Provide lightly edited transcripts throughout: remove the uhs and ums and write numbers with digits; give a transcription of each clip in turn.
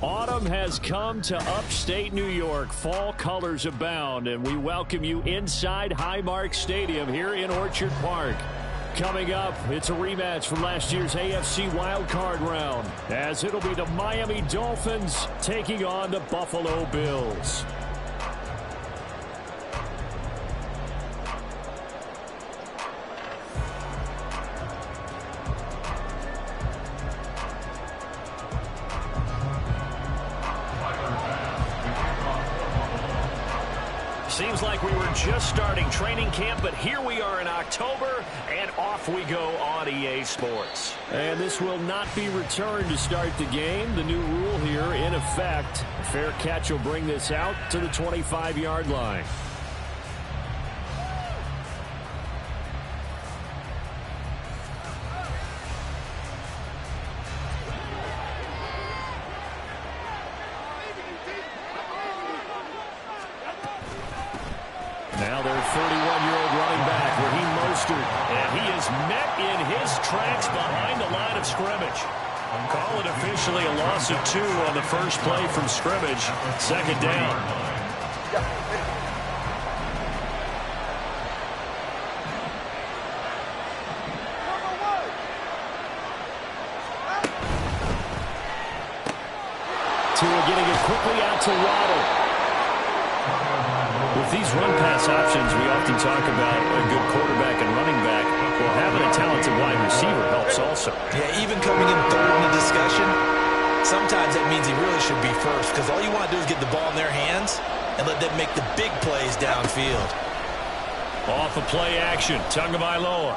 Autumn has come to upstate New York. Fall colors abound, and we welcome you inside Highmark Stadium here in Orchard Park. Coming up, it's a rematch from last year's AFC wildcard round, as it'll be the Miami Dolphins taking on the Buffalo Bills. Seems like we were just starting training camp, but here we are in October, and off we go on EA Sports. And this will not be returned to start the game. The new rule here in effect. A fair catch will bring this out to the 25-yard line. Now their 31-year-old running back, Raheem Mostert, and he is met in his tracks behind the line of scrimmage. Call it officially a loss of 2 on the first play from scrimmage. Second down. Tua getting it quickly out to Waddle. With these run-pass options, we often talk about a good quarterback and running back. Well, having a talented wide receiver helps also. Yeah, even coming in third in the discussion, sometimes that means he really should be first, because all you want to do is get the ball in their hands and let them make the big plays downfield. Off of play action, Tagovailoa.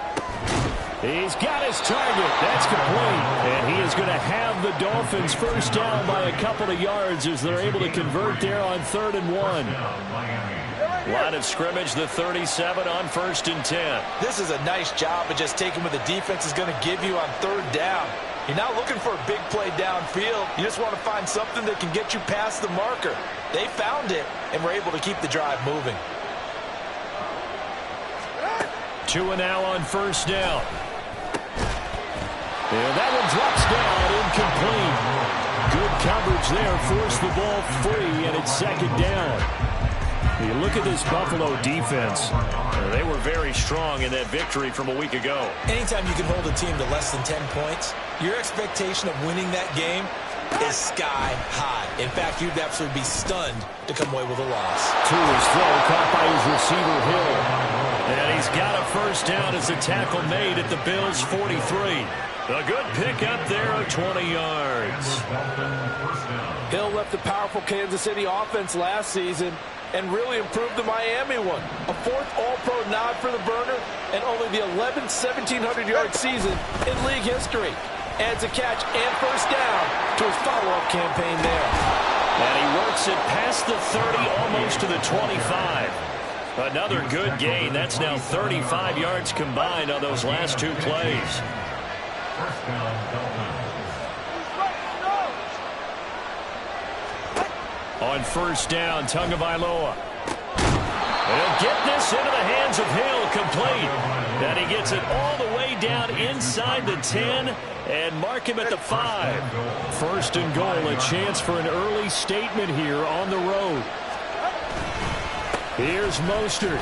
He's got his target. That's complete. And he is going to have the Dolphins first down by a couple of yards as they're able to convert there on 3rd and 1. Line of scrimmage, the 37 on 1st and 10. This is a nice job of just taking what the defense is going to give you on 3rd down. You're not looking for a big play downfield. You just want to find something that can get you past the marker. They found it and were able to keep the drive moving. Tua now on 1st down. And that one drops down, incomplete. Good coverage there, forced the ball free, and it's 2nd down. You look at this Buffalo defense. They were very strong in that victory from a week ago. Anytime you can hold a team to less than 10 points, your expectation of winning that game is sky high. In fact, you'd absolutely be stunned to come away with a loss. Tua's throw caught by his receiver, Hill. And he's got a first down as a tackle made at the Bills' 43. A good pickup there of 20 yards. Hill left the powerful Kansas City offense last season and really improved the Miami one. A 4th All-Pro nod for the burner and only the 11th 1,700-yard season in league history. Adds a catch and first down to his follow-up campaign there. And he works it past the 30, almost to the 25. Another good gain. That's now 35 yards combined on those last 2 plays. On 1st down, Tagovailoa. He'll get this into the hands of Hill, complete. And he gets it all the way down inside the 10 and mark him at the 5. 1st and goal, a chance for an early statement here on the road. Here's Mostert.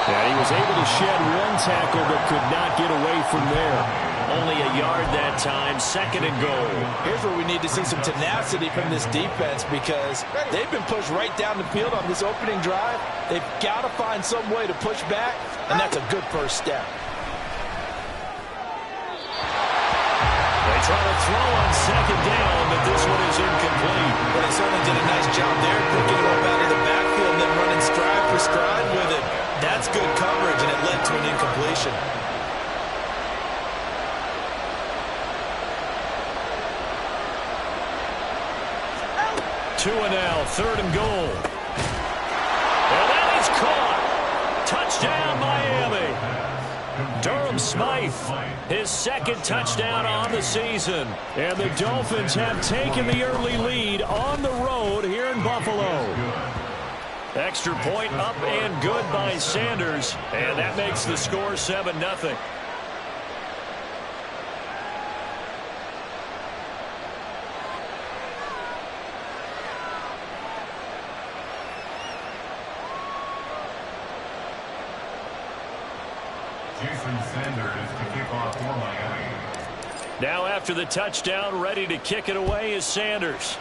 And he was able to shed 1 tackle but could not get away from there. Only a yard that time, 2nd and goal. Here's where we need to see some tenacity from this defense because they've been pushed right down the field on this opening drive. They've got to find some way to push back, and that's a good first step. They try to throw on 2nd down, but this one is incomplete. But they certainly did a nice job there, picking him up out of the backfield and then running stride for stride with it. That's good coverage, and it led to an incompletion. Tua now, 3rd and goal. And that is caught. Touchdown, Miami. Durham Smythe, his 2nd touchdown on the season. And the Dolphins have taken the early lead on the road here in Buffalo. Extra point up and good by Sanders. And that makes the score 7-0. Now after the touchdown, ready to kick it away is Sanders.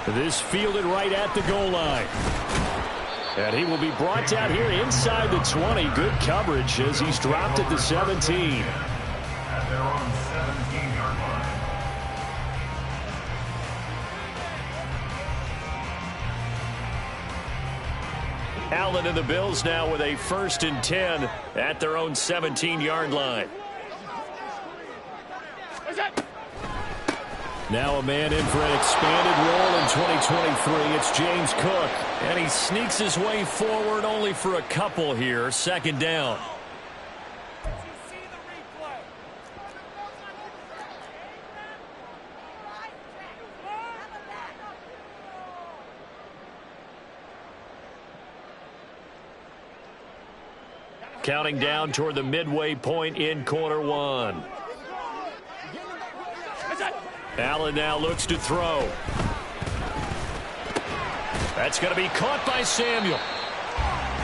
This fielded right at the goal line. And he will be brought down here inside the 20. Good coverage as he's dropped at the 17. At their own 17-yard line. Allen and the Bills now with a 1st and 10 at their own 17-yard line. Now a man in for an expanded role in 2023. It's James Cook. And he sneaks his way forward only for a couple here. 2nd down. Counting down toward the midway point in quarter 1. Allen now looks to throw. That's going to be caught by Samuel.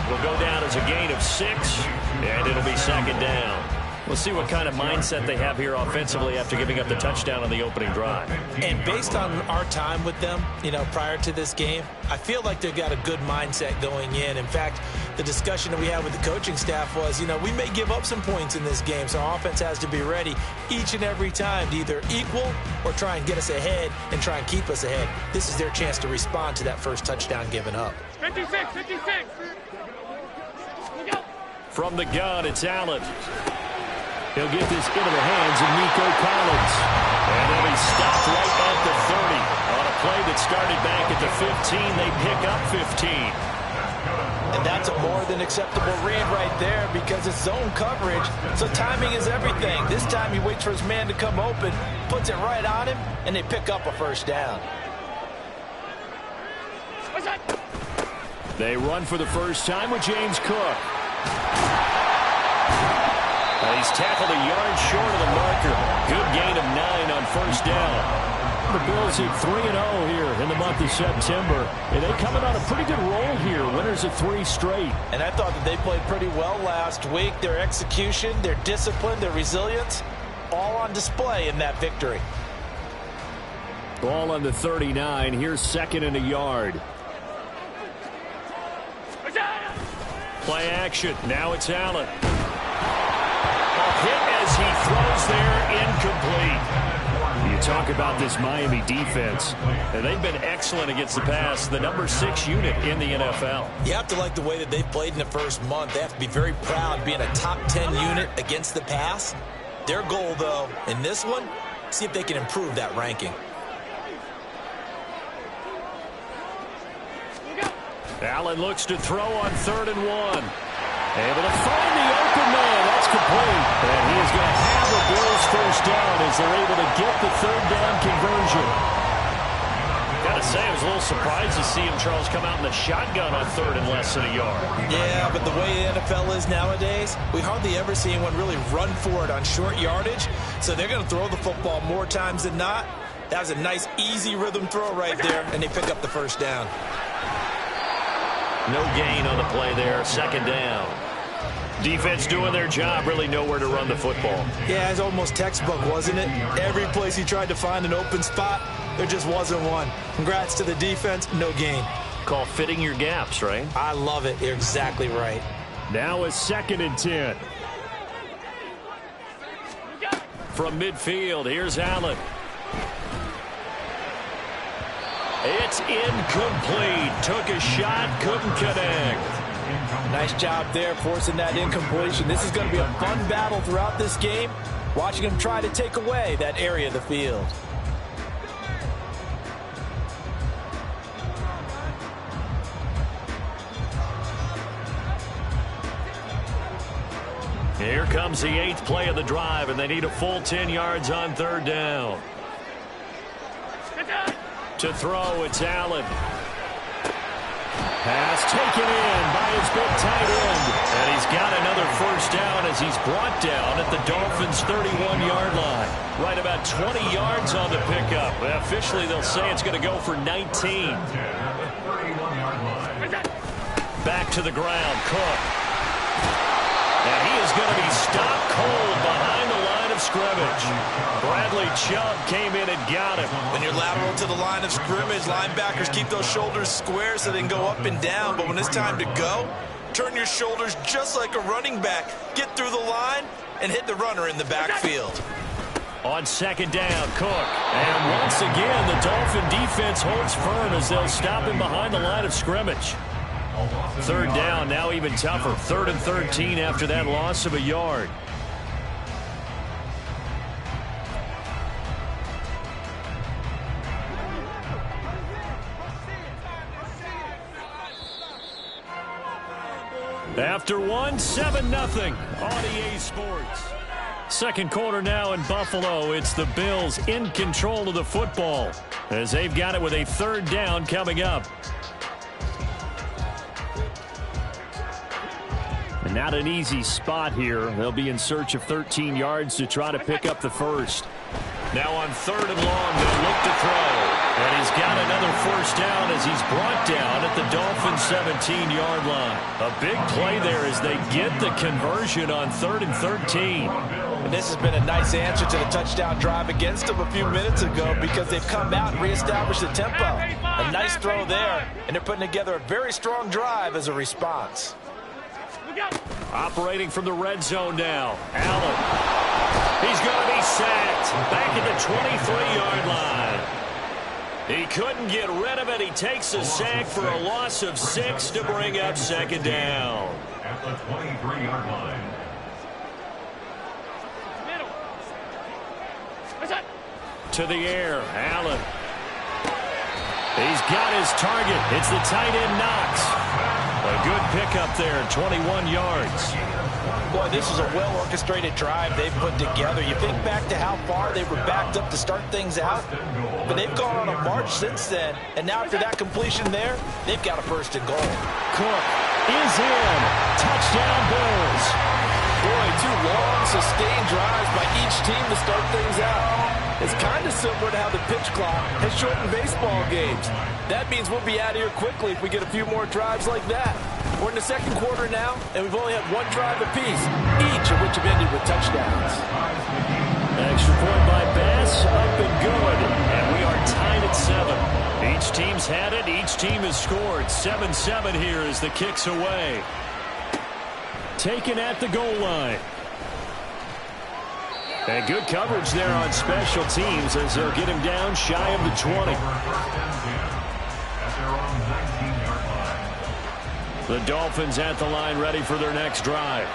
Will go down as a gain of 6, and it'll be 2nd down. We'll see what kind of mindset they have here offensively after giving up the touchdown on the opening drive. And based on our time with them, prior to this game, I feel like they've got a good mindset going in. In fact, the discussion that we had with the coaching staff was, we may give up some points in this game, so our offense has to be ready each and every time to either equal or try and get us ahead and try and keep us ahead. This is their chance to respond to that first touchdown given up. 56. From the gun, it's Allen. He'll get this into the hands of Nico Collins. And then he's stopped right at the 30. On a play that started back at the 15, they pick up 15. And that's a more than acceptable read right there because it's zone coverage, so timing is everything. This time he waits for his man to come open, puts it right on him, and they pick up a 1st down. They run for the first time with James Cook. He's tackled a yard short of the marker. Good gain of 9 on 1st down. The Bills hit 3-0 here in the month of September. And they coming on a pretty good roll here. Winners of 3 straight. And I thought that they played pretty well last week. Their execution, their discipline, their resilience, all on display in that victory. Ball on the 39. Here's 2nd and a yard. Play action. Now it's Allen. Hit as he throws there, incomplete. You talk about this Miami defense, and they've been excellent against the pass, the number 6 unit in the NFL. You have to like the way that they've played in the first month. They have to be very proud being a top 10 unit against the pass. Their goal, though, in this one, see if they can improve that ranking. Allen looks to throw on 3rd and 1. Able to find the open man. That's complete. And he is going to have the Bills 1st down as they're able to get the 3rd down conversion. Got to say, I was a little surprised to see him, Charles, come out in the shotgun on 3rd and less than a yard. Yeah, but the way the NFL is nowadays, we hardly ever see anyone really run for it on short yardage. So they're going to throw the football more times than not. That was a nice, easy rhythm throw right there, and they pick up the 1st down. No gain on the play there. 2nd down. Defense doing their job, really nowhere to run the football. Yeah, it's almost textbook, wasn't it? Every place he tried to find an open spot, there just wasn't one. Congrats to the defense, no gain. Call fitting your gaps, right? I love it. You're exactly right. Now a 2nd and 10. From midfield, here's Allen. It's incomplete. Took a shot, couldn't connect. Nice job there forcing that incompletion. This is going to be a fun battle throughout this game, watching him try to take away that area of the field. Here comes the 8th play of the drive, and they need a full 10 yards on 3rd down. To throw, it's Allen. Pass taken in by his big tight end. And he's got another 1st down as he's brought down at the Dolphins' 31-yard line. Right about 20 yards on the pickup. Officially, they'll say it's going to go for 19. Back to the ground, Cook. And he is going to be stopped cold behind the line of scrimmage. Bradley Chubb came in and got him. When you're lateral to the line of scrimmage, linebackers keep those shoulders square so they can go up and down. But when it's time to go, turn your shoulders just like a running back. Get through the line and hit the runner in the backfield. On second down, Cook. And once again, the Dolphin defense holds firm as they'll stop him behind the line of scrimmage. Third down, now even tougher. 3rd and 13 after that loss of a yard. After 7-0 on EA Sports. Second quarter now in Buffalo. It's the Bills in control of the football as they've got it with a 3rd down coming up. And not an easy spot here. They'll be in search of 13 yards to try to pick up the first. Now on 3rd and long, they'll look to throw. And he's got another 1st down as he's brought down at the Dolphins' 17-yard line. A big play there as they get the conversion on 3rd and 13. And this has been a nice answer to the touchdown drive against them a few minutes ago because they've come out and reestablished the tempo. A nice throw there, and they're putting together a very strong drive as a response. Operating from the red zone now. Allen. He's going to be sacked back at the 23-yard line. He couldn't get rid of it. He takes a sack for a loss of 6 to bring up 2nd down. At the 23-yard line. To the air, Allen. He's got his target. It's the tight end Knox. A good pickup there, 21 yards. Boy, this is a well-orchestrated drive they've put together. You think back to how far they were backed up to start things out, but they've gone on a march since then, and now after that completion there, they've got a 1st and goal. Cook is in. Touchdown, Bills. Boy, 2 long, sustained drives by each team to start things out. It's kind of similar to how the pitch clock has shortened baseball games. That means we'll be out of here quickly if we get a few more drives like that. We're in the 2nd quarter now, and we've only had 1 drive apiece, each of which have ended with touchdowns. Extra point by Bass, up and good. And we are tied at 7. Each team's had it. Each team has scored. 7-7 here as the kick's away. Taken at the goal line. And good coverage there on special teams as they'll get him down shy of the 20. The Dolphins at the line ready for their next drive.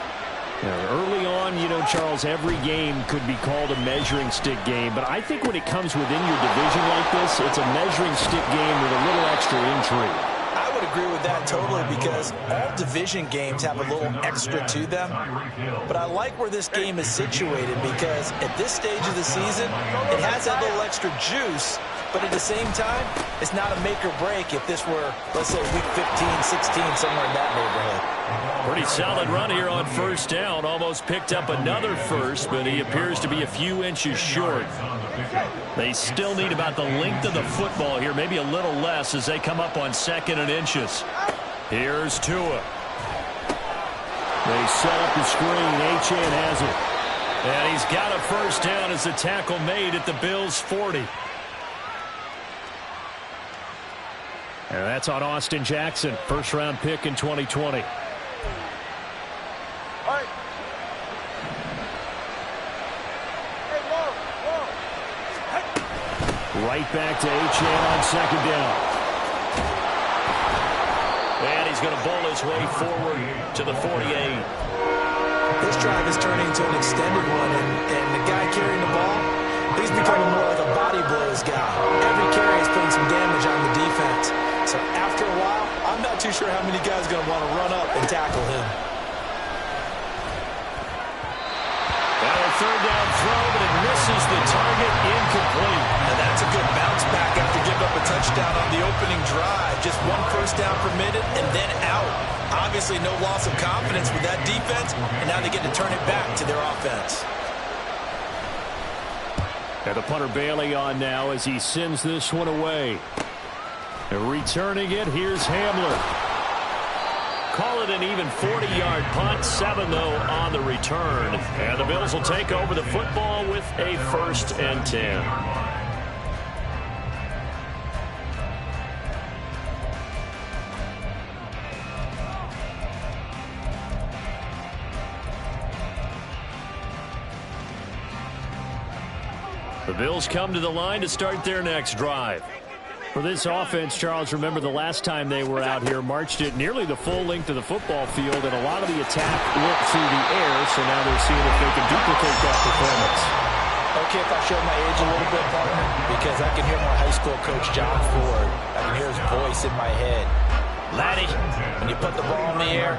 Early on, you know, Charles, every game could be called a measuring stick game. But I think when it comes within your division like this, it's a measuring stick game with a little extra intrigue. I would agree with that totally because all division games have a little extra to them. But I like where this game is situated because at this stage of the season, it has that little extra juice. But at the same time, it's not a make or break if this were, let's say, week 15, 16, somewhere in that neighborhood. Pretty solid run here on 1st down. Almost picked up another first, but he appears to be a few inches short. They still need about the length of the football here, maybe a little less as they come up on 2nd and inches. Here's Tua. They set up the screen. Achane has it. And he's got a 1st down as the tackle made at the Bills' 40. And that's on Austin Jackson, 1st-round pick in 2020. Right back to Achane on 2nd down. And he's going to bowl his way forward to the 48. This drive is turning into an extended one, and the guy carrying the ball, he's becoming more like a body blows guy. Every carry is putting some damage on the defense. So after a while, I'm not too sure how many guys are going to want to run up and tackle him. Now a 3rd down throw, but it misses the target, incomplete. And that's a good bounce back after giving up a touchdown on the opening drive. Just 1 1st down permitted and then out. Obviously no loss of confidence with that defense, and now they get to turn it back to their offense. And the punter Bailey on now as he sends this one away. And returning it, here's Hamler. Call it an even 40-yard punt, 7 though on the return. And the Bills will take over the football with a 1st and 10. The Bills come to the line to start their next drive. For this offense, Charles, remember the last time they were out here, marched it nearly the full length of the football field, and a lot of the attack went through the air, so now they're seeing if they can duplicate that performance. Okay, if I show my age a little bit, partner, because I can hear my high school coach, John Ford. I can hear his voice in my head. Laddie, when you put the ball in the air,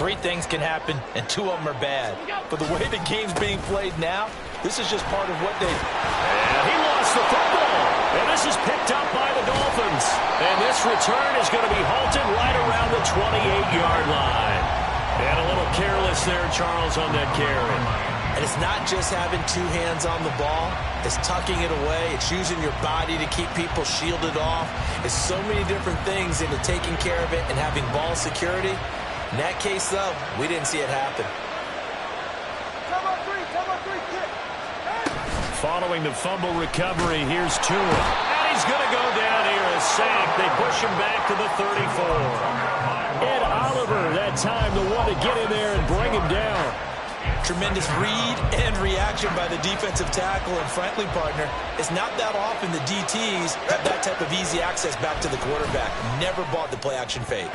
3 things can happen, and 2 of them are bad. But the way the game's being played now, this is just part of what they... And he lost the football. And this is picked up by the Dolphins. And this return is going to be halted right around the 28-yard line. And a little careless there, Charles, on that carry. And it's not just having 2 hands on the ball. It's tucking it away. It's using your body to keep people shielded off. It's so many different things into taking care of it and having ball security. In that case, though, we didn't see it happen. Following the fumble recovery, here's Tua. And he's going to go down here, a sack. They push him back to the 34. Ed Oliver, that time, the one to get in there and bring him down. Tremendous read and reaction by the defensive tackle. And frankly, partner, it's not that often the DTs have that type of easy access back to the quarterback. Never bought the play-action fade.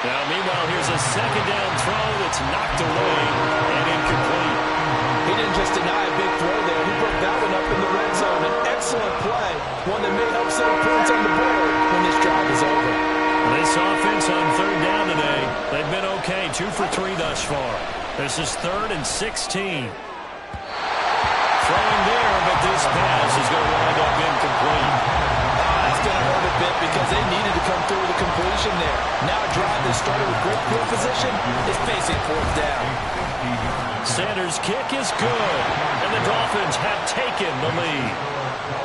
Now, meanwhile, here's a 2nd down throw that's knocked away and incomplete. He didn't just deny a big throw there. He broke that one up in the red zone. An excellent play, one that may help save points on the board when this drive is over. This offense on 3rd down today, they've been okay, 2 for 3 thus far. This is 3rd and 16. Throwing there, but this pass is going to wind up incomplete. That's going to hurt a bit because they needed to come through with a completion there. Now a drive that started with great field position is facing 4th down. Sanders' kick is good, and the Dolphins have taken the lead.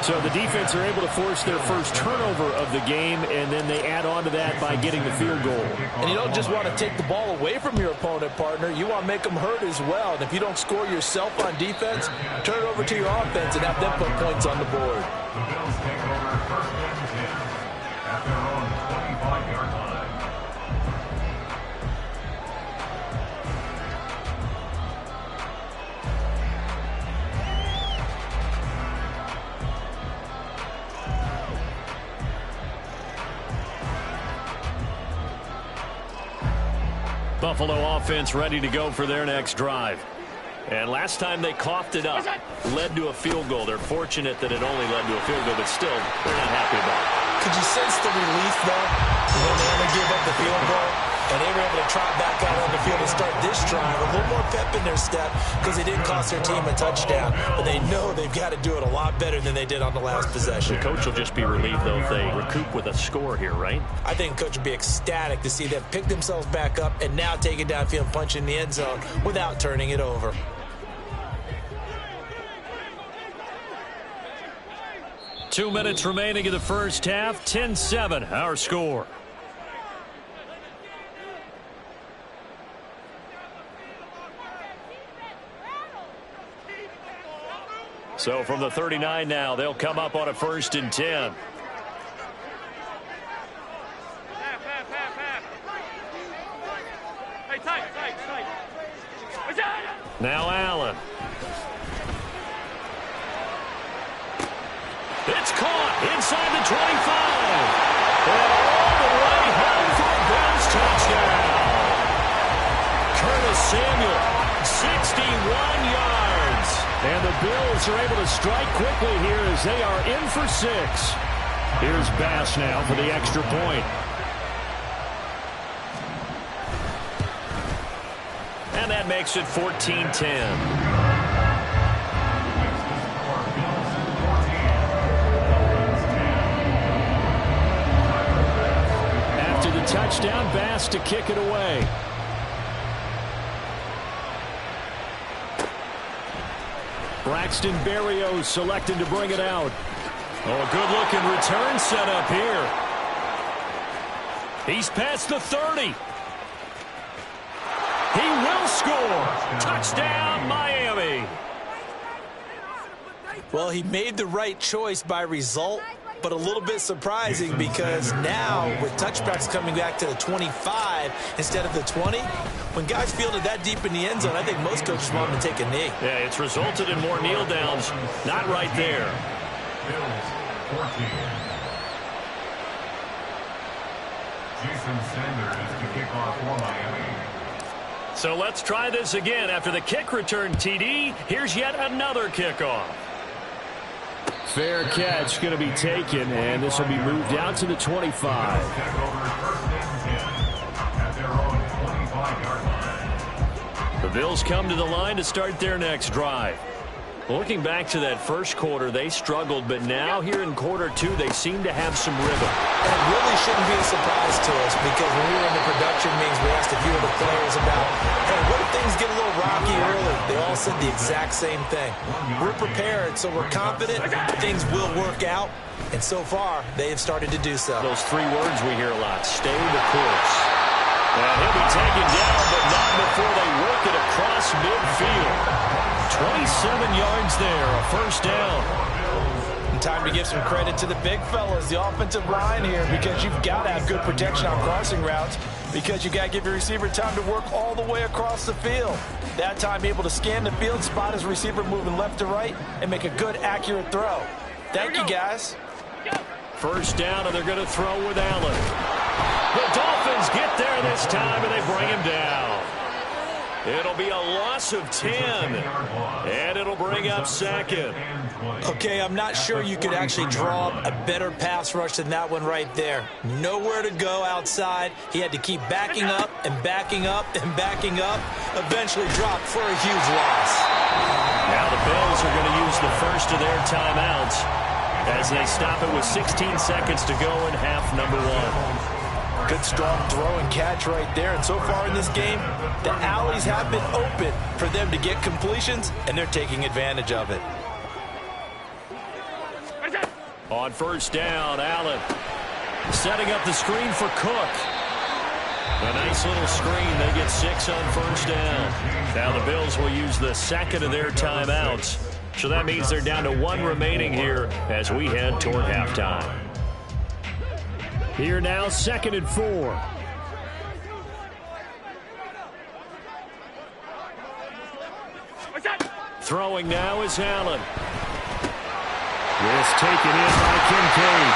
So the defense are able to force their first turnover of the game, and then they add on to that by getting the field goal. And you don't just want to take the ball away from your opponent, partner. You want to make them hurt as well. And if you don't score yourself on defense, turn it over to your offense and have them put points on the board. The Bills take over 1st and 10 at their own 25-yard line. Buffalo offense ready to go for their next drive. And last time they coughed it up, led to a field goal. They're fortunate that it only led to a field goal, but still, they're not happy about it. Could you sense the relief, though, when they only gave up the field goal? And they were able to trot back out on the field and start this drive. A little more pep in their step because they didn't cost their team a touchdown. But they know they've got to do it a lot better than they did on the last possession. The coach will just be relieved, though, if they recoup with a score here, right? I think coach would be ecstatic to see them pick themselves back up and now take it downfield and punch in the end zone without turning it over. Two minutes remaining in the first half. 10-7, our score. So from the 39 now, they'll come up on a 1st and 10. Now Allen. It's caught inside the 25. And all the way home for a Bills touchdown. Curtis Samuel, 61 yards. And the Bills are able to strike quickly here as they are in for 6. Here's Bass now for the extra point. And that makes it 14-10. Touchdown, Bass to kick it away. Braxton Berrios selected to bring it out. Oh, a good-looking return set up here. He's past the 30. score. Touchdown, Miami. Well, he made the right choice by result, but a little bit surprising because now with touchbacks coming back to the 25 instead of the 20, when guys fielded that deep in the end zone, I think most coaches want them to take a knee. Yeah, it's resulted in more kneel downs. Not right there. Bills 14. Jason Sanders to kick off for Miami. So let's try this again. After the kick return TD, here's yet another kickoff. Fair catch going to be taken, and this will be moved out to the 25. Check over first and 10 at their own 25-yard line. The Bills come to the line to start their next drive. Looking back to that first quarter, they struggled, but now here in quarter two, they seem to have some rhythm. And it really shouldn't be a surprise to us because when we were in the production meetings, we asked a few of the players about, hey, what if things get a little rocky early? They all said the exact same thing. We're prepared, so we're confident things will work out. And so far, they have started to do so. Those three words we hear a lot, stay the course. And he'll be taken down, but not before they work it across midfield. 27 yards there, a first down. And time to give some credit to the big fellas, the offensive line here, because you've got to have good protection on crossing routes because you got to give your receiver time to work all the way across the field. That time able to scan the field, spot his receiver moving left to right, and make a good, accurate throw. Thank you, guys. First down, and they're going to throw with Allen. The Dolphins get there this time, and they bring him down. It'll be a loss of 10, and it'll bring up second. Okay, I'm not sure you could actually draw up a better pass rush than that one right there. Nowhere to go outside. He had to keep backing up and backing up and backing up. Eventually dropped for a huge loss. Now the Bills are going to use the first of their timeouts as they stop it with 16 seconds to go in half number one. Good strong throw and catch right there. And so far in this game, the alleys have been open for them to get completions, and they're taking advantage of it. On first down, Allen setting up the screen for Cook. A nice little screen. They get 6 on first down. Now the Bills will use the second of their timeouts. So that means they're down to 1 remaining here as we head toward halftime. Here now, 2nd and 4. Throwing now is Allen. This taken in by Kincaid.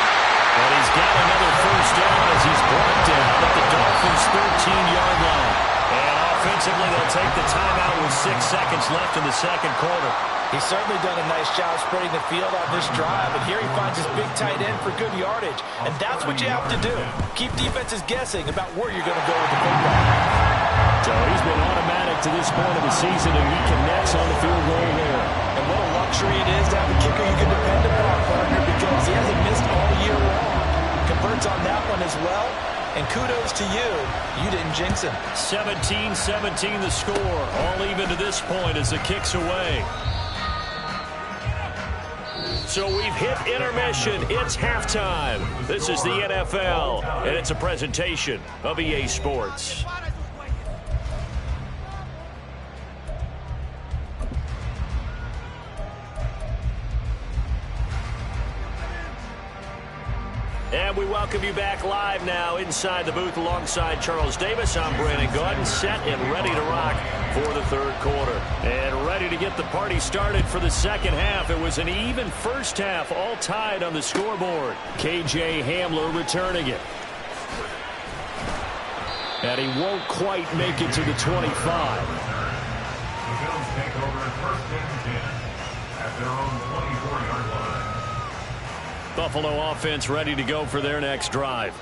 And he's got another first down as he's brought down at the Dolphins' 13-yard line. And offensively, they'll take the timeout with 6 seconds left in the second quarter. He's certainly done a nice job spreading the field on this drive, and here he finds his big tight end for good yardage. And that's what you have to do. Keep defenses guessing about where you're going to go with the football. So he's been automatic to this point of the season, and he connects on the field goal there. And what a luxury it is to have a kicker you can depend upon, partner, because he hasn't missed all year long. Converts on that one as well. And kudos to you. You didn't jinx him. 17-17 the score. All even to this point as the kick's away. So we've hit intermission. It's halftime. This is the NFL, and it's a presentation of EA Sports. And we welcome you back live now inside the booth alongside Charles Davis. I'm Brandon Gaudin, set and ready to rock for the third quarter. And ready to get the party started for the second half. It was an even first half, all tied on the scoreboard. KJ Hamler returning it. And he won't quite make it to the 25. The Bills take over first and 10 at their own 24-yard line. Buffalo offense ready to go for their next drive.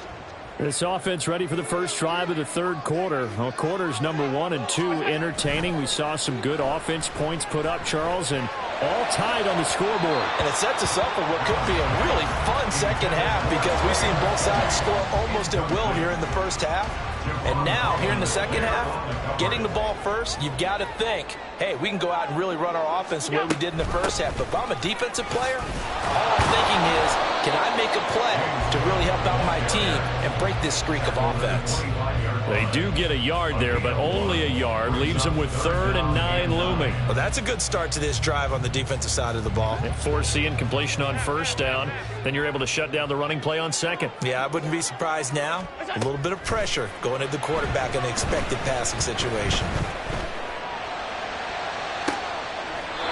This offense ready for the first drive of the third quarter. Well, quarters number 1 and 2 entertaining. We saw some good offense points put up, Charles, and all tied on the scoreboard. And it sets us up for what could be a really fun second half because we've seen both sides score almost at will here in the first half. And now, here in the second half, getting the ball first, you've got to think, hey, we can go out and really run our offense the way we did in the first half. But if I'm a defensive player, all I'm thinking is, can I make a play to really help out my team and break this streak of offense? They do get a yard there, but only a yard. Leaves them with 3rd and 9 looming. Well, that's a good start to this drive on the defensive side of the ball. Force the incompletion on 1st down. Then you're able to shut down the running play on 2nd. Yeah, I wouldn't be surprised now. A little bit of pressure going at the quarterback in the expected passing situation.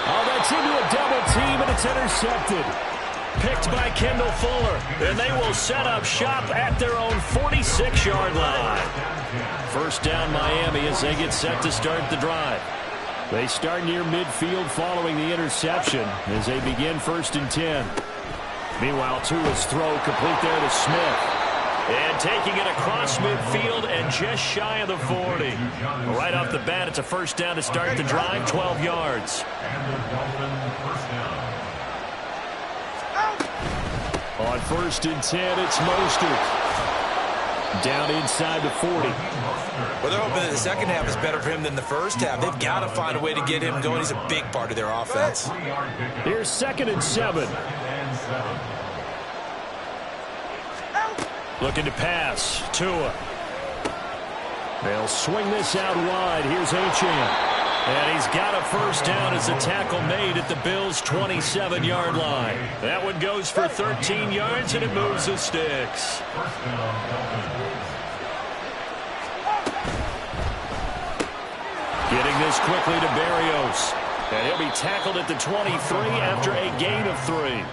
Oh, that's into a double team, and it's intercepted. Picked by Kendall Fuller, and they will set up shop at their own 46-yard line. 1st down Miami as they get set to start the drive. They start near midfield following the interception as they begin 1st and 10. Meanwhile, Tua's throw complete there to Smith. And taking it across midfield and just shy of the 40. Right off the bat, it's a 1st down to start the drive, 12 yards. On 1st and 10, it's Mostert. Down inside the 40. Well, they're hoping that the second half is better for him than the first half. They've got to find a way to get him going. He's a big part of their offense. Here's 2nd and 7. Looking to pass. Tua. They'll swing this out wide. Here's Achane. And he's got a 1st down as the tackle made at the Bills' 27-yard line. That one goes for 13 yards, and it moves the sticks. Getting this quickly to Berrios. And he'll be tackled at the 23 after a gain of 3.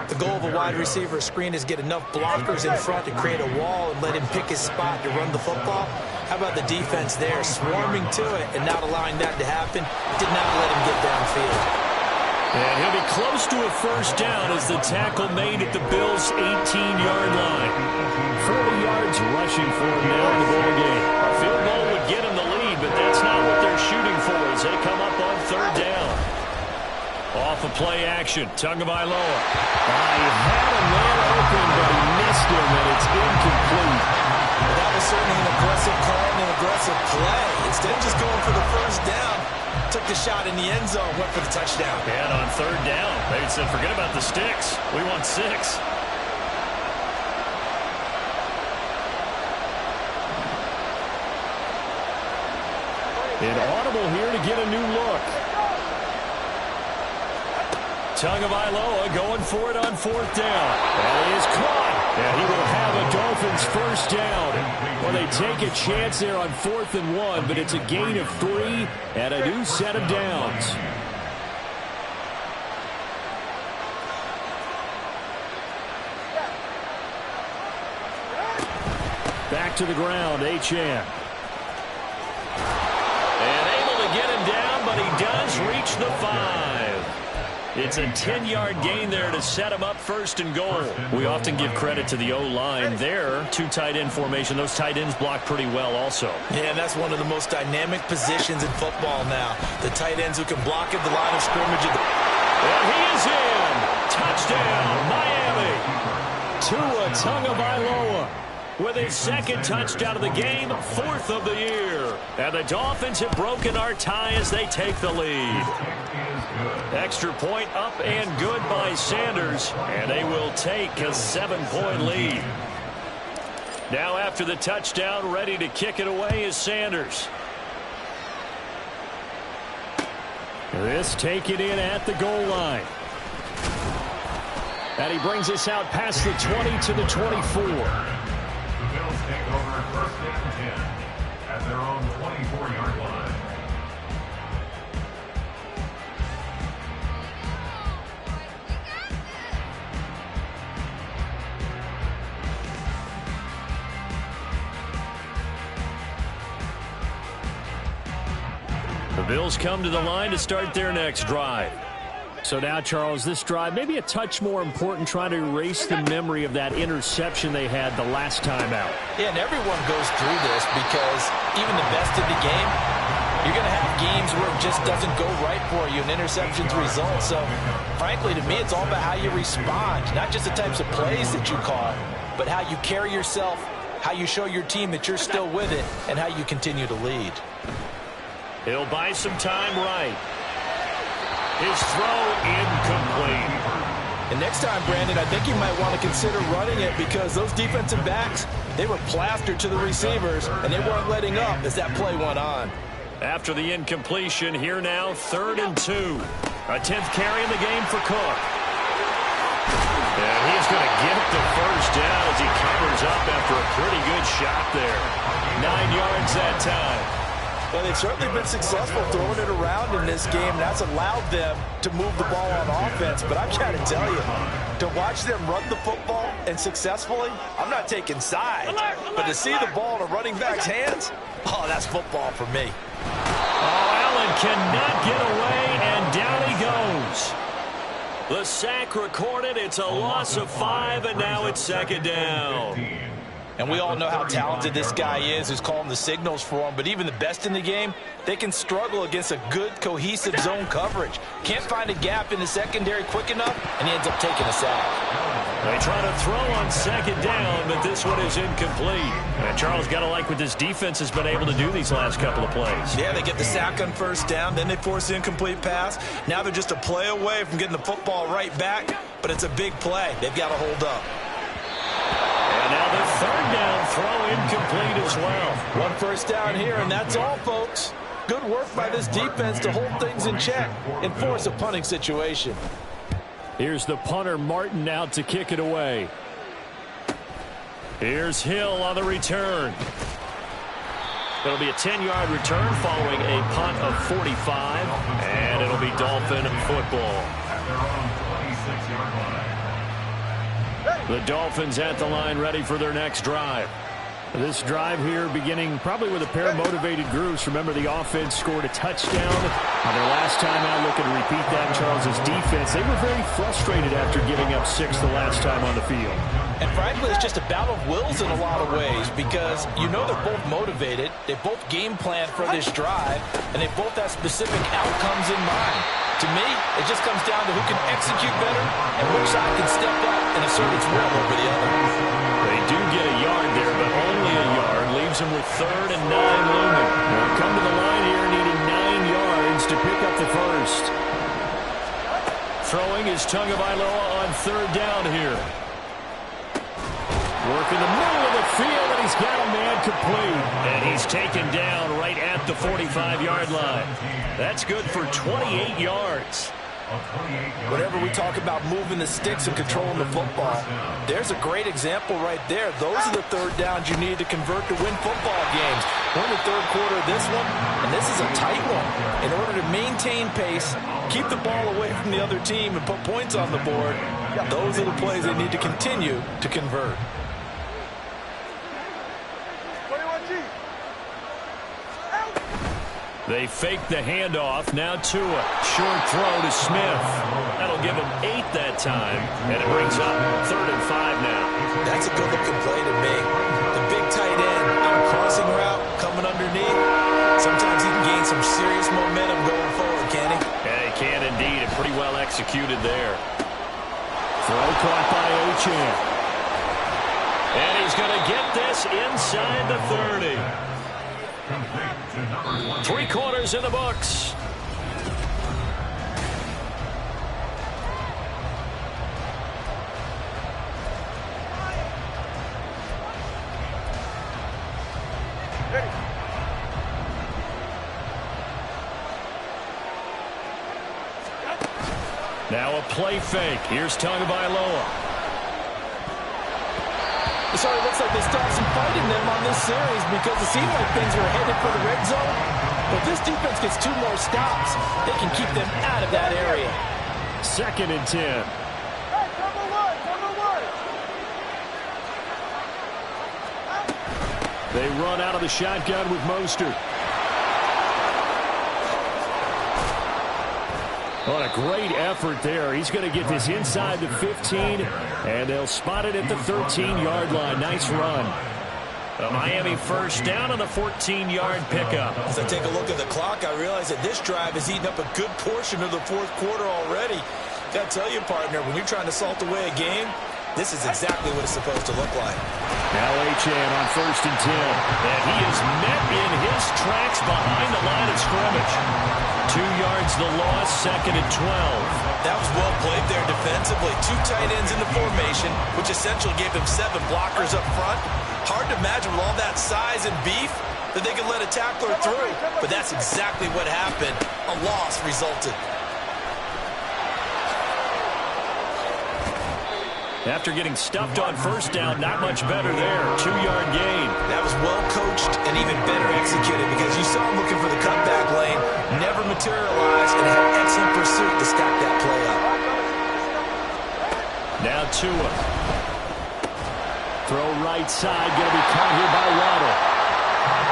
The goal of a wide receiver screen is get enough blockers in front to create a wall and let him pick his spot to run the football. How about the defense there, swarming to it and not allowing that to happen? Did not let him get downfield. And he'll be close to a 1st down as the tackle made at the Bills' 18-yard line. 40 yards rushing for him now in the ball game. A field goal would get him the lead, but that's not what they're shooting for as they come up on 3rd down. Off of play action, Tagovailoa. He had a man open, but he missed him, and it's incomplete. Well, that was certainly an aggressive call and an aggressive play. Instead of just going for the 1st down, took the shot in the end zone, went for the touchdown. And on 3rd down, they said, forget about the sticks. We want 6. An audible here to get a new look. Tagovailoa going for it on 4th down. That is caught. And he will have a Dolphins 1st down. Well, they take a chance there on 4th and 1, but it's a gain of 3 and a new set of downs. Back to the ground, Achane. And able to get him down, but he does reach the 5. It's a 10-yard gain there to set him up 1st and goal. We often give credit to the O-line there. 2 tight end formation. Those tight ends block pretty well also. Yeah, and that's one of the most dynamic positions in football now. The tight ends who can block at the line of scrimmage. And he is in. Touchdown, Miami. Tua Tagovailoa with his 2nd touchdown of the game, 4th of the year. And the Dolphins have broken our tie as they take the lead. Extra point up and good by Sanders, and they will take a 7-point lead. Now after the touchdown, ready to kick it away is Sanders. This taken in at the goal line. And he brings us out past the 20 to the 24. The Bills take over 1st and 10 at their own 24-yard line. The Bills come to the line to start their next drive. So now, Charles, this drive maybe a touch more important, trying to erase the memory of that interception they had the last time out. Yeah, and everyone goes through this because even the best of the game, you're going to have games where it just doesn't go right for you and interceptions result. So, frankly, to me, it's all about how you respond, not just the types of plays that you call, but how you carry yourself, how you show your team that you're still with it, and how you continue to lead. He'll buy some time right. His throw incomplete. And next time, Brandon, I think you might want to consider running it because those defensive backs, they were plastered to the receivers, and they weren't letting up as that play went on. After the incompletion, here now, 3rd and 2. A 10th carry in the game for Cook. And he's going to get the first down as he covers up after a pretty good shot there. 9 yards that time. Well, they've certainly been successful throwing it around in this game. That's allowed them to move the ball on offense. But I've got to tell you, to watch them run the football and successfully, I'm not taking sides. But to see the ball in a running back's hands, oh, that's football for me. Oh, Allen cannot get away, and down he goes. The sack recorded. It's a loss of 5, and now it's 2nd down. And we all know how talented this guy is who's calling the signals for him. But even the best in the game, they can struggle against a good, cohesive zone coverage. Can't find a gap in the secondary quick enough, and he ends up taking a sack. They try to throw on 2nd down, but this one is incomplete. And Charles, got to like what this defense has been able to do these last couple of plays. Yeah, they get the sack on 1st down, then they force the incomplete pass. Now they're just a play away from getting the football right back, but it's a big play. They've got to hold up. And now the 3rd down throw incomplete as well. 1 first down here, and that's all, folks. Good work by this defense to hold things in check and force a punting situation. Here's the punter, Martin, out to kick it away. Here's Hill on the return. It'll be a 10-yard return following a punt of 45, and it'll be Dolphin football. At their own 26-yard line. The Dolphins at the line, ready for their next drive. This drive here beginning probably with a pair of motivated groups. Remember, the offense scored a touchdown on their last time out. Looking to repeat that. Charles's defense, they were very frustrated after giving up 6 the last time on the field. And frankly, it's just a battle of wills in a lot of ways because you know they're both motivated. They both game plan for this drive, and they both have specific outcomes in mind. To me, it just comes down to who can execute better and which side can step up and assert its will over the other. They do get a yard there, but only a yard. Leaves them with 3rd and 9 looming. They'll come to the line here needing 9 yards to pick up the first. Throwing is Tagovailoa on 3rd down here. Working the middle of the field, and he's got a man complete. And he's taken down right at the 45-yard line. That's good for 28 yards. Whenever we talk about moving the sticks and controlling the football, there's a great example right there. Those are the 3rd downs you need to convert to win football games. We're in the 3rd quarter of this one, and this is a tight one. In order to maintain pace, keep the ball away from the other team, and put points on the board, those are the plays they need to continue to convert. They fake the handoff. Now Tua. Short throw to Smith. That'll give him 8 that time. And it brings up 3rd and 5 now. That's a good-looking play to me. The big tight end on a crossing route coming underneath. Sometimes he can gain some serious momentum going forward, can he? Yeah, he can indeed. And pretty well executed there. Throw caught by Ochan. And he's going to get this inside the 30. 3 quarters in the books. Now a play fake. Here's Tagovailoa. It sort of looks like they stopped some fighting them on this series because it seemed like things were headed for the red zone. But if this defense gets 2 more stops, they can keep them out of that area. 2nd and 10. They run out of the shotgun with Mostert. What a great effort there. He's going to get this inside the 15, and they'll spot it at the 13-yard line. Nice run. A Miami first down on the 14-yard pickup. As I take a look at the clock, I realize that this drive has eaten up a good portion of the 4th quarter already. Got to tell you, partner, when you're trying to salt away a game, this is exactly what it's supposed to look like. Now Ochan on 1st and 10. And he is met in his tracks behind the line of scrimmage. 2 yards the loss, 2nd and 12. That was well played there defensively. 2 tight ends in the formation, which essentially gave them 7 blockers up front. Hard to imagine with all that size and beef that they could let a tackler through. But that's exactly what happened. A loss resulted. After getting stuffed on first down, not much better there. 2-yard gain. That was well coached and even better executed because you saw him looking for the cutback lane, never materialized, and had excellent pursuit to stack that play up. Now Tua. Throw right side, going to be caught here by Waddle.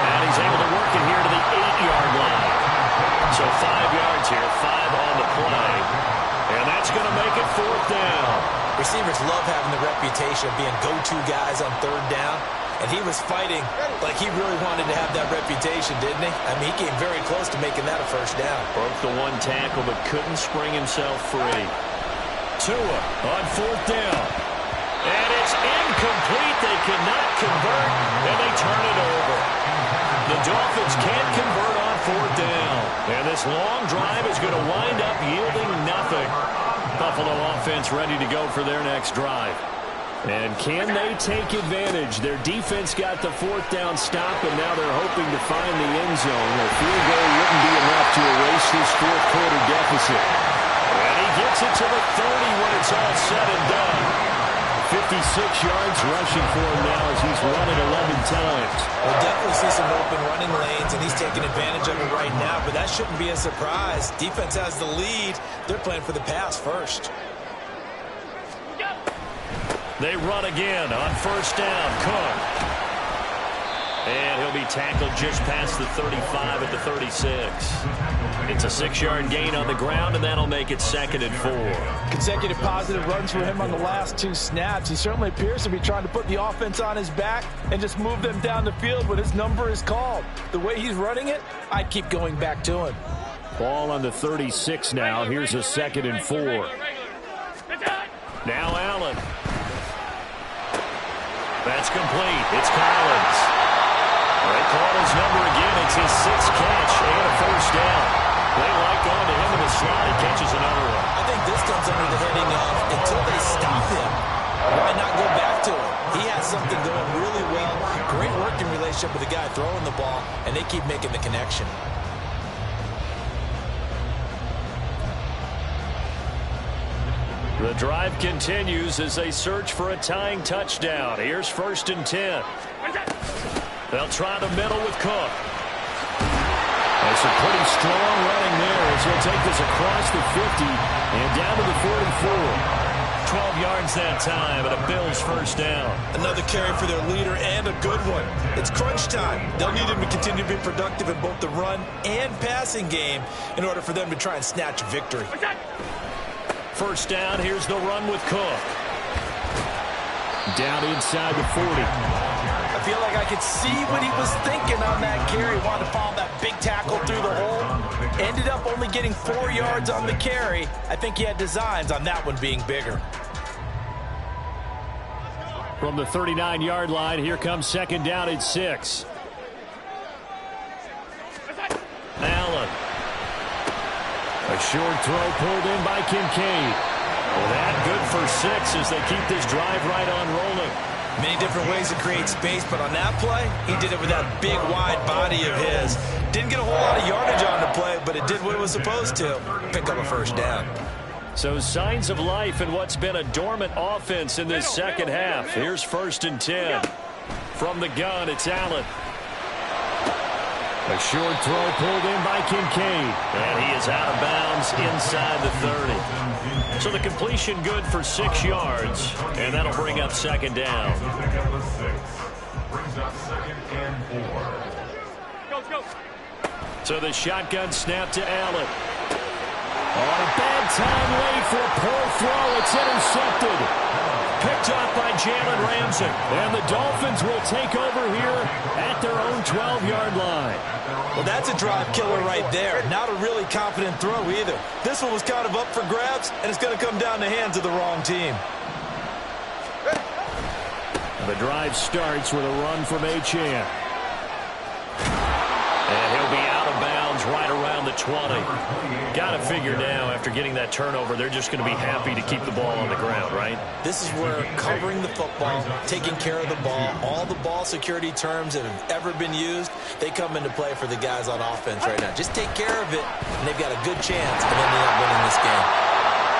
And he's able to work it here to the 8-yard line. So 5 yards here, 5 on the play. And that's going to make it 4th down. Receivers love having the reputation of being go-to guys on 3rd down. And he was fighting like he really wanted to have that reputation, didn't he? I mean, he came very close to making that a 1st down. Broke the 1 tackle, but couldn't spring himself free. Tua on 4th down. And it's incomplete. They cannot convert, and they turn it over. The Dolphins can't convert on 4th down. And this long drive is going to wind up yielding nothing. Buffalo offense ready to go for their next drive. And can they take advantage? Their defense got the 4th down stop, and now they're hoping to find the end zone. A field goal wouldn't be enough to erase this 4th quarter deficit. And he gets it to the 30 when it's all said and done. 56 yards rushing for him now as he's run it 11 times. We'll definitely see some open running lanes, and he's taking advantage of it right now, but that shouldn't be a surprise. Defense has the lead. They're playing for the pass first. They run again on 1st down. Cook. And he'll be tackled just past the 35 at the 36. It's a 6-yard gain on the ground, and that'll make it 2nd and 4. Consecutive positive runs for him on the last 2 snaps. He certainly appears to be trying to put the offense on his back and just move them down the field when his number is called. The way he's running it, I'd keep going back to him. Ball on the 36 now. Here's a 2nd and 4. Now Allen. That's complete. It's Collins. They call his number again. It's his 6th catch and a 1st down. They like going to him in the slot. He catches another one. I think this comes under the heading of until they stop him, why not go back to him? He has something going really well. Great working relationship with the guy throwing the ball, and they keep making the connection. The drive continues as they search for a tying touchdown. Here's 1st and 10. They'll try the middle with Cook. There's a pretty strong running there as he'll take this across the 50 and down to the 44. 12 yards that time, and a Bills 1st down. Another carry for their leader and a good one. It's crunch time. They'll need him to continue to be productive in both the run and passing game in order for them to try and snatch a victory. 1st down, here's the run with Cook. Down inside the 40. I feel like I could see what he was thinking on that carry. Wanted to follow that big tackle through the hole. Ended up only getting 4 yards on the carry. I think he had designs on that one being bigger. From the 39-yard line, here comes 2nd down at 6. Allen. A short throw pulled in by Kincaid. That good for 6 as they keep this drive right on rolling. Many different ways to create space, but on that play, he did it with that big, wide body of his. Didn't get a whole lot of yardage on the play, but it did what it was supposed to. Pick up a 1st down. So signs of life in what's been a dormant offense in this 2nd half. Here's 1st and 10. From the gun, it's Allen. A short throw pulled in by Kincaid. And he is out of bounds inside the 30. So the completion good for 6 yards. And that'll bring up 2nd down. Brings up 2nd and 4. Go. So the shotgun snap to Allen. On a bad time late for a poor throw. It's intercepted. Picked off by Jalen Ramsey. And the Dolphins will take over here at their own 12-yard line. Well, that's a drive killer right there. Not a really confident throw either. This one was kind of up for grabs, and it's going to come down the hands of the wrong team. The drive starts with a run from Achane. And he'll be out of bounds right around the the 20. Got to figure now, after getting that turnover, they're just going to be happy to keep the ball on the ground, right? This is where covering the football, taking care of the ball, all the ball security terms that have ever been used, they come into play for the guys on offense right now. Just take care of it, and they've got a good chance of ending up winning this game.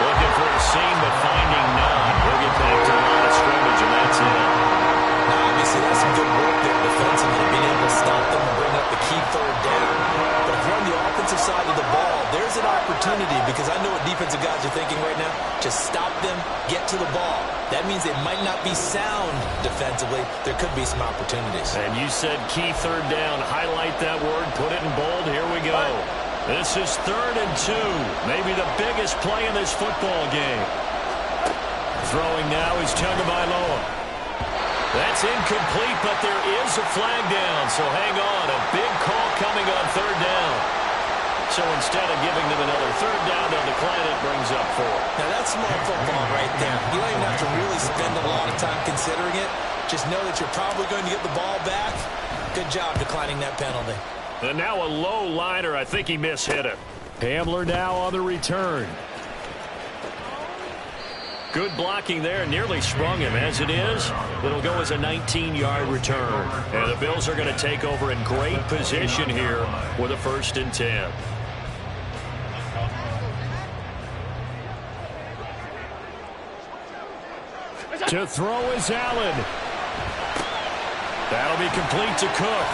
Looking for a seam, but finding none. He'll get back to the line of scrimmage, and that's it. Now, obviously, that's some good work there defensively, being able to stop them and bring up the key third down. But if you're on the offensive side of the ball, there's an opportunity, because I know what defensive guys are thinking right now. Just stop them, get to the ball. That means they might not be sound defensively. There could be some opportunities. And you said key third down. Highlight that word, put it in bold. Here we go. This is 3rd and 2. Maybe the biggest play in this football game. Throwing now is Tagovailoa. That's incomplete, but there is a flag down. So hang on. A big call coming on 3rd down. So instead of giving them another 3rd down, they'll decline it, brings up 4. Now that's smart football right there. You don't even have to really spend a lot of time considering it. Just know that you're probably going to get the ball back. Good job declining that penalty. And now a low liner. I think he mishit it. Hamler now on the return. Good blocking there. Nearly sprung him. As it is, it'll go as a 19-yard return. And the Bills are going to take over in great position here with a 1st and 10. To throw is Allen. That'll be complete to Cook.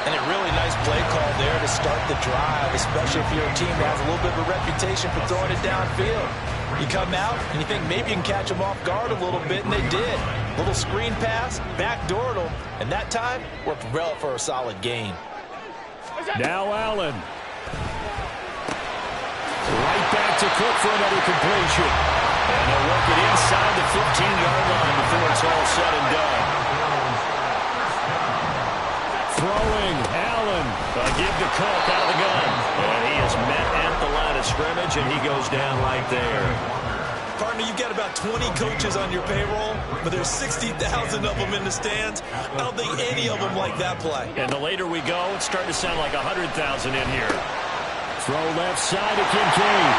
And a really nice play call there to start the drive, especially if you're a team that has a little bit of a reputation for throwing it downfield. You come out and you think maybe you can catch them off guard a little bit, and they did. Little screen pass, backdoored them, and that time worked well for a solid gain. Now Allen. Right back to Cook for another completion. And they'll work it inside the 15-yard line before it's all said and done. Throwing, Allen. Give to Cook out of the gun. And he is met at the line of scrimmage, and he goes down right there. Partner, you've got about 20 coaches on your payroll, but there's 60,000 of them in the stands. I don't think any of them like that play. And the later we go, it's starting to sound like 100,000 in here. Throw left side to Kincaid.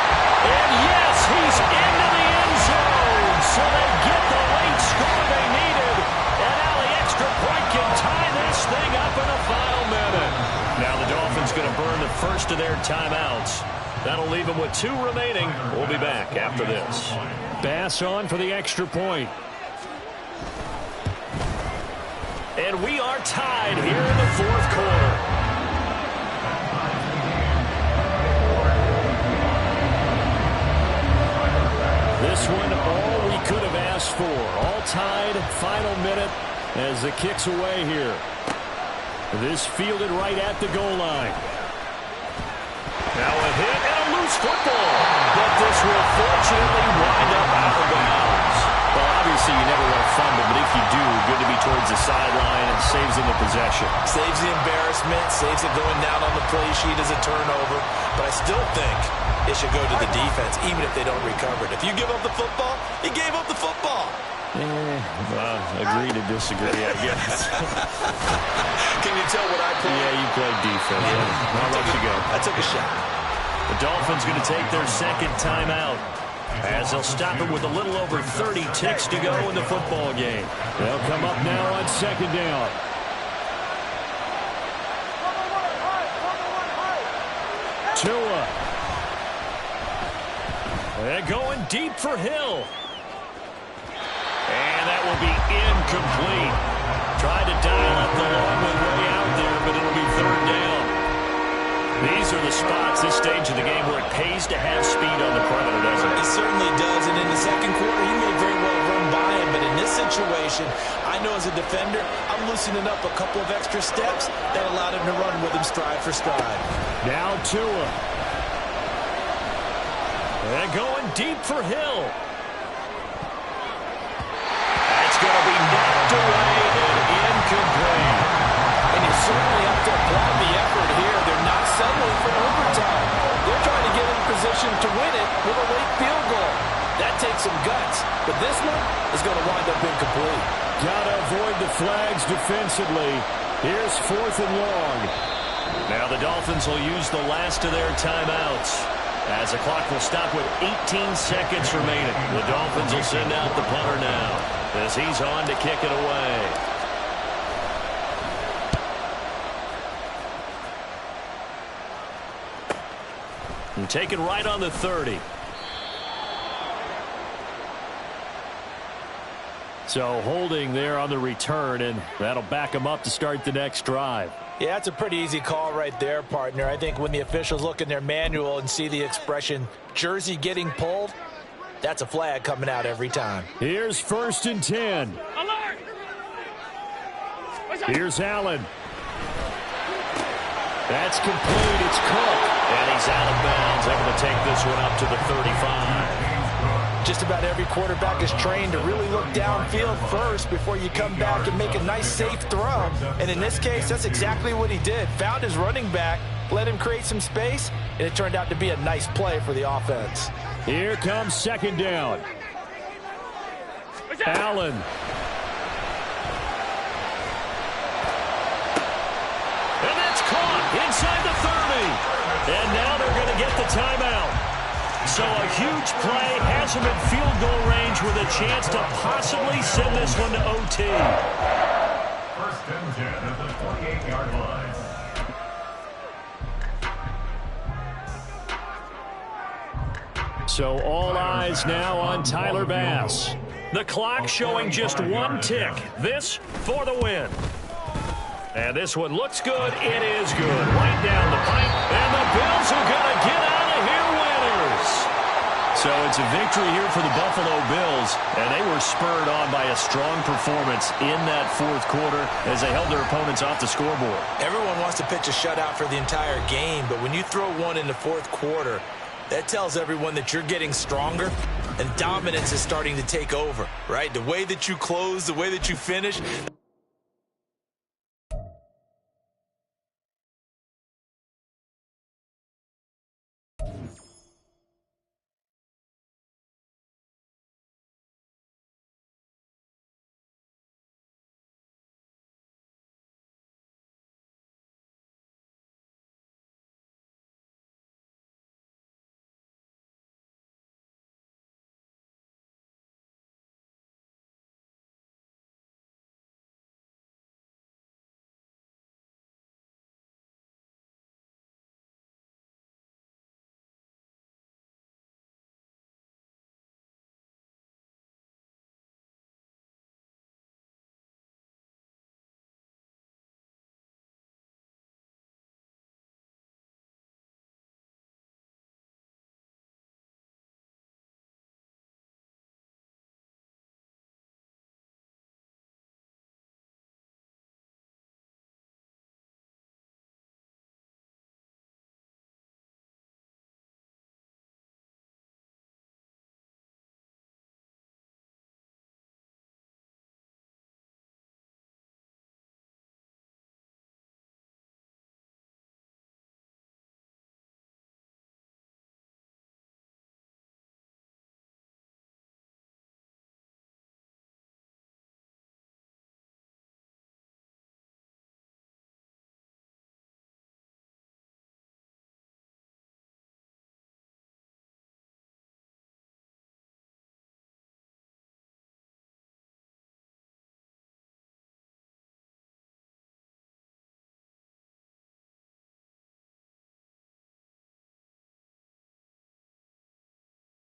And yes, he's into the end zone. So they get the late score they needed. And now the extra point can tie this thing up in the final minute. Now the Dolphins going to burn the first of their timeouts. That'll leave them with 2 remaining. We'll be back after this. Bass on for the extra point. And we are tied here in the 4th quarter. This one, all we could have asked for. All tied, final minute as the kick's away here. This fielded right at the goal line. Now a hit and a loose football. But this will fortunately wind up out of bounds. Well, obviously you never want to fumble, but if you do, good to be towards the sideline and saves them the possession. Saves the embarrassment, saves it going down on the play sheet as a turnover. But I still think it should go to the defense, even if they don't recover it. If you give up the football, you gave up the football. Agree to disagree, I guess. Can you tell what I played? Yeah, you played defense. Yeah. I'll let you go. I took a shot. The Dolphins going to take their 2nd timeout as they'll stop it with a little over 30 ticks to go in the football game. They'll come up now on 2nd down. Tua. They're going deep for Hill. And that will be incomplete. Tried to dial up the long one way out there, but it'll be 3rd down. These are the spots, this stage of the game, where it pays to have speed on the perimeter, doesn't it? It certainly does, and in the 2nd quarter, he may very well run by him, but in this situation, I know as a defender, I'm loosening up a couple of extra steps that allowed him to run with him stride for stride. Now Tua. They're going deep for Hill. That's going to be knocked away and incomplete. And you certainly have to applaud the effort here. They're not settling for overtime. They're trying to get in position to win it with a late field goal. That takes some guts. But this one is going to wind up incomplete. Got to avoid the flags defensively. Here's 4th and long. Now the Dolphins will use the last of their timeouts, as the clock will stop with 18 seconds remaining. The Dolphins will send out the punter now, as he's on to kick it away. And taken right on the 30. So holding there on the return, and that'll back him up to start the next drive. Yeah, it's a pretty easy call right there, partner. I think when the officials look in their manual and see the expression jersey getting pulled, that's a flag coming out every time. Here's 1st and 10. Here's Allen. That's complete. It's Cook. And he's out of bounds, able to take this one up to the 35. Just about every quarterback is trained to really look downfield first before you come back and make a nice, safe throw. And in this case, that's exactly what he did. Found his running back, let him create some space, and it turned out to be a nice play for the offense. Here comes 2nd down. Allen. And that's caught inside the 30. And now they're going to get the timeout. So a huge play has him in field goal range with a chance to possibly send this one to OT. 1st and 10 at the 28-yard line. So all eyes now on Tyler Bass. The clock showing just one tick. This for the win. And this one looks good. It is good. Right down the pipe. And the Bills are going to get out of here winners. So it's a victory here for the Buffalo Bills. And they were spurred on by a strong performance in that 4th quarter as they held their opponents off the scoreboard. Everyone wants to pitch a shutout for the entire game, but when you throw one in the 4th quarter, that tells everyone that you're getting stronger and dominance is starting to take over, right? The way that you close, the way that you finish,